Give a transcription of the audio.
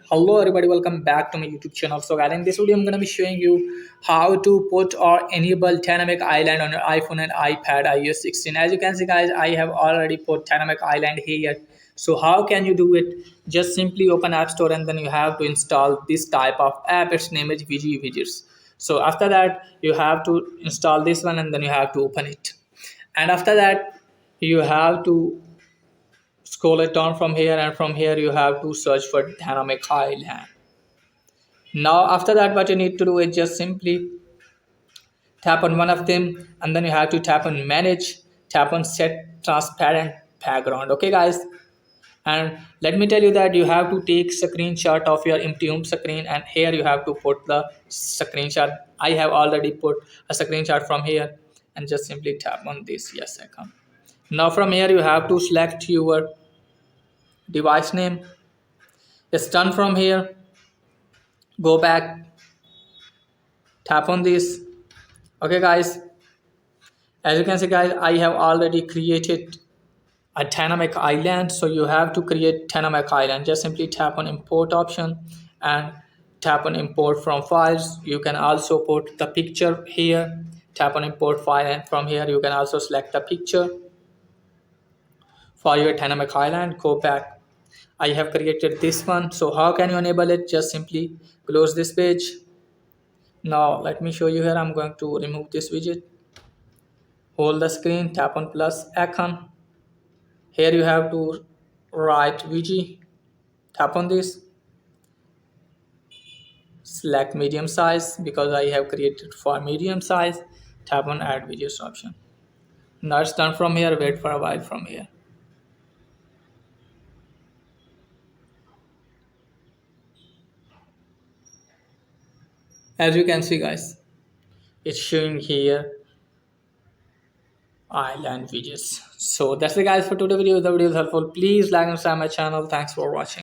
Hello everybody, welcome back to my YouTube channel. So guys, in this video I'm going to be showing you how to put or enable dynamic island on your iPhone and iPad iOS 16. As you can see guys, I have already put dynamic island here. So how can you do it? Just simply open App Store and then you have to install this type of app. Its name is VG Widgets. So after that you have to install this one and then you have to open it. And after that you have to scroll it down from here, and from here you have to search for dynamic island. Now after that what you need to do is just simply tap on one of them, and then you have to tap on manage, tap on set transparent background. Okay guys, and let me tell you that you have to take screenshot of your empty home screen, and here you have to put the screenshot. I have already put a screenshot from here, and just simply tap on this. Yes, I come. Now from here you have to select your device name. It's done. From here go back, tap on this. Okay guys, as you can see guys, I have already created a dynamic island. So you have to create dynamic island. Just simply tap on import option and tap on import from files. You can also put the picture here. Tap on import file, and from here you can also select the picture for your dynamic island. Go back. I have created this one. So how can you enable it? Just simply close this page. Now let me show you here. I'm going to remove this widget. Hold the screen, tap on plus icon. Here you have to write VG. Tap on this. Select medium size because I have created for medium size. Tap on add videos option. Now it's done. From here, wait for a while from here. As you can see guys, it's showing here island widgets. So that's it guys for today's video. If the video is helpful, please like and subscribe my channel. Thanks for watching.